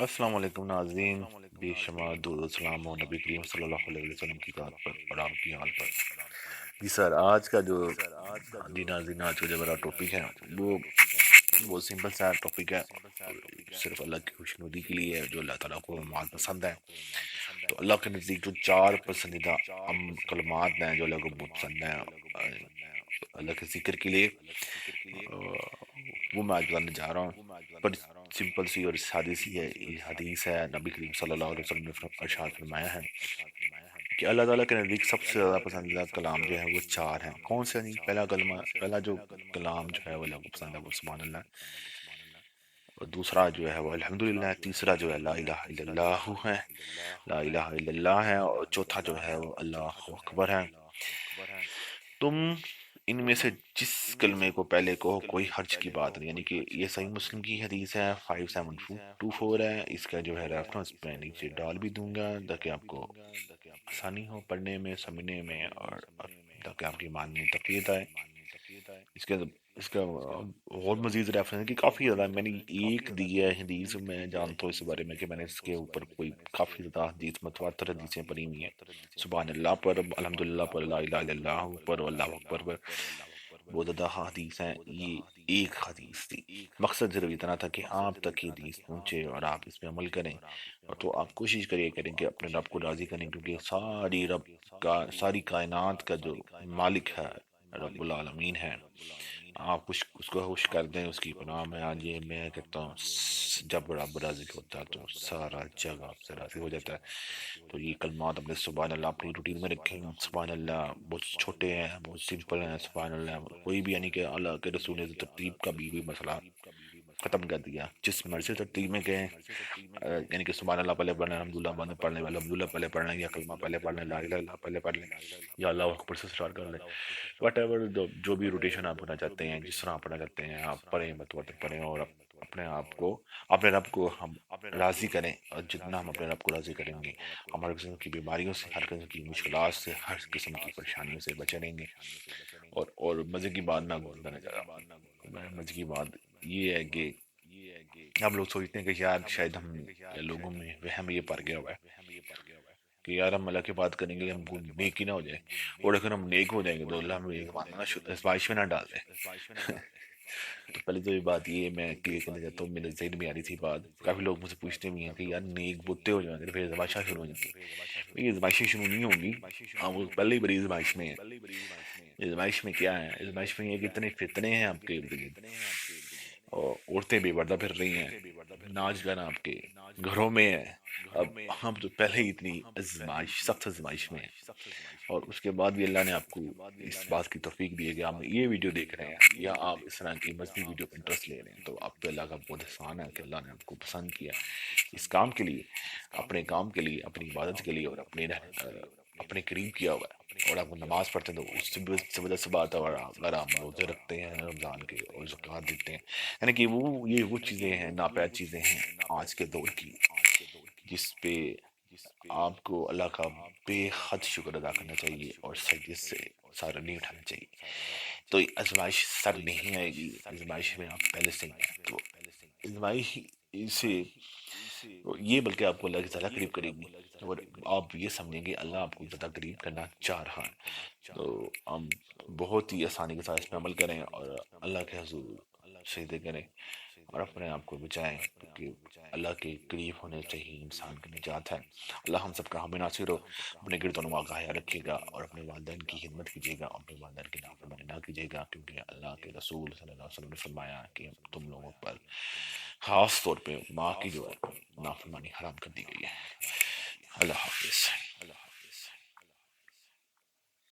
السلام علیکم ناظرین، بے شمار درود و سلام ہو نبی کریم صلی اللہ علیہ وسلم کی ذات پر اور آپ کی حال پر۔ جی سر، آج کا جو جی ناظرین آج کا جو میرا ٹاپک ہے وہ سمپل سا ٹاپک ہے، صرف اللہ کی خوشنودی کے لیے ہے، جو اللہ تعالیٰ کو کلمات پسند ہے۔ تو اللہ کے نزدیک جو چار پسندیدہ کلمات ہیں جو اللہ کو بہت پسند ہیں اللہ کے ذکر کے لیے، وہ میں آج بتانے جا رہا ہوں۔ پر سمپل سی اور سادی سی ہے، یہ حدیث ہے نبی کریم صلی اللہ علیہ وسلم نے ارشاد فرمایا ہے کہ اللہ تعالیٰ کے نزدیک سب سے زیادہ پسندیدہ کلام جو ہے وہ چار ہیں۔ کون سے نہیں؟ پہلا جو کلام جو ہے وہ اللہ کو پسند ہے وہ سبحان اللہ، اور دوسرا جو ہے وہ الحمدللہ ہے، تیسرا جو ہے لا الہ الا اللہ ہے، لا الہ الا اللہ ہے، اور چوتھا جو ہے وہ اللہ اکبر ہے۔ تم ان میں سے جس کلمے کو پہلے کہو کوئی حرج کی بات نہیں، یعنی کہ یہ صحیح مسلم کی حدیث ہے، 5724 ہے۔ اس کا جو ہے ریفرنس میں نیچے ڈال بھی دوں گا تاکہ آپ کو آسانی ہو پڑھنے میں، سمجھنے میں، اور تاکہ آپ کی مان میں تقویت آئے۔ اس کا اور مزید ریفرنس ہے کہ کافی زیادہ میں نے ایک دی ہے حدیث، میں جانتا ہوں اس بارے میں کہ میں نے اس کے اوپر کوئی کافی زیادہ حدیث متواتر حدیثیں پڑھی ہوئی ہیں، سبحان اللہ پر، الحمدللہ پر، لا الہ الا اللہ پر، اللہ اکبر پر، بہت زیادہ حدیث ہیں۔ یہ ایک حدیث تھی، مقصد صرف اتنا تھا کہ آپ تک یہ حدیث پہنچے اور آپ اس پہ عمل کریں، اور تو آپ کوشش کریں کہ اپنے رب کو راضی کریں، کیونکہ ساری کائنات کا جو مالک ہے رب العالمین ہے۔ آپ اس کو خوش کر دیں، اس کی پناہ میں آ جائیں۔ میں کہتا ہوں جب رب راضی ہوتا ہے تو سارا جگہ آپ سے راضی ہو جاتا ہے۔ تو یہ کلمات اپنے سبحان اللہ اپنی روٹین میں رکھیں۔ سبحان اللہ بہت چھوٹے ہیں، بہت سمپل ہیں۔ سبحان اللہ کوئی بھی، یعنی کہ اللہ کے رسول نے ترتیب کا بھی کوئی مسئلہ ختم کر دیا، جس مرضی ترتیب میں گئے، یعنی کہ سبحان اللہ پہلے پڑھنا، الحمدللہ بعد میں پڑھنے، الحمدللہ پہلے پڑھنا، یا کلمہ پہلے پڑھنا، لا الہ الا اللہ پہلے پڑھ لیں، یا اللہ اکبر سے اسٹارٹ کر لیں، وٹ ایور جو بھی روٹیشن آپ پڑھنا چاہتے ہیں، جس طرح آپ پڑھنا چاہتے ہیں آپ پڑھیں، متواتر پڑھیں، اور اپنے آپ کو، اپنے رب کو ہم راضی کریں، اور جتنا ہم اپنے رب کو راضی کریں گے ہم ہر قسم کی بیماریوں سے، ہر قسم کی مشکلات سے، ہر قسم کی پریشانیوں سے بچے رہیں گے۔ اور مزے کی بات میں بتانا چاہ رہا ہوں، مزے کی بات یہ ہے کہ ہم لوگ سوچتے ہیں کہ یار شاید ہم لوگوں میں وہم یہ پڑ گیا ہوا ہے کہ یار ہم اللہ کی بات کریں گے ہم کو نیک ہی نہ ہو جائے، اور اگر ہم نیک ہو جائیں گے تو اللہ ہمیں آزمائش میں نہ ڈال دے۔ تو پہلے تو یہ بات یہ میں کلیئر کرنا چاہتا ہوں، میرے ذہن میں آ رہی تھی بات، کافی لوگ مجھ سے پوچھتے بھی ہیں کہ یار نیک بوتے ہو جائیں گے پھر آزمائشیں شروع ہو جائیں گی۔ یہ آزمائشیں شروع نہیں ہوں گی، ہاں وہ پہلے ہی بڑی آزمائش میں ہے۔ آزمائش میں کیا ہے؟ آزمائش میں یہ کہ اتنے فتنے ہیں آپ کے ارد گرد، اور عورتیں بے پردہ پھر رہی ہیں، ناچ گانا آپ کے گھروں میں ہے۔ اب ہم تو پہلے ہی اتنی سخت آزمائش میں ہیں، اور اس کے بعد بھی اللہ نے آپ کو اس بات کی توفیق دی ہے کہ آپ یہ ویڈیو دیکھ رہے ہیں، یا آپ اس طرح کی مذہبی ویڈیو پہ انٹرسٹ لے رہے ہیں، تو آپ پہ اللہ کا بہت احسان ہے کہ اللہ نے آپ کو پسند کیا اس کام کے لیے، اپنے کام کے لیے، اپنی عبادت کے لیے، اور اپنے قریب کیا ہوا ہے۔ اور آپ کو نماز پڑھتے ہیں تو اس سے وجہ سے بات ہے، اور اگر آپ روزے رکھتے ہیں رمضان کے اور زکوٰۃ دیتے ہیں، یعنی کہ یہ وہ چیزیں ہیں، ناپید چیزیں ہیں آج کے دور کی، جس پہ آپ کو اللہ کا بے حد شکر ادا کرنا چاہیے اور سجدے سے سارا نہیں اٹھانا چاہیے۔ تو آزمائش سر نہیں آئے گی، آزمائش میں آپ پہلے سے ہیں، تو آزمائش سے یہ بلکہ آپ کو اللہ کی زیادہ قریب کرے گی، اور آپ یہ سمجھیں گے اللہ آپ کو زیادہ قریب کرنا چاہ رہا ہے۔ تو ہم بہت ہی آسانی کے ساتھ اس میں عمل کریں، اور اللہ کے حضور سجدے کریں، اور اپنے آپ کو بچائیں، کیونکہ اللہ کے قریب ہونے سے ہی انسان کی نجات ہے۔ اللہ ہم سب کا ہمیں ناصر ہو، اپنے گرد و نواح کا خیال رکھیے گا، اور اپنے والدین کی خدمت کیجیے گا، اپنے والدین کی نافرمانی نہ کیجیے گا، کیونکہ اللہ کے رسول صلی اللہ علیہ وسلم نے فرمایا کہ تم لوگوں پر خاص طور پہ ماں کی جو ہے نافرمانی حرام کر دی گئی ہے۔ اللہ حافظ۔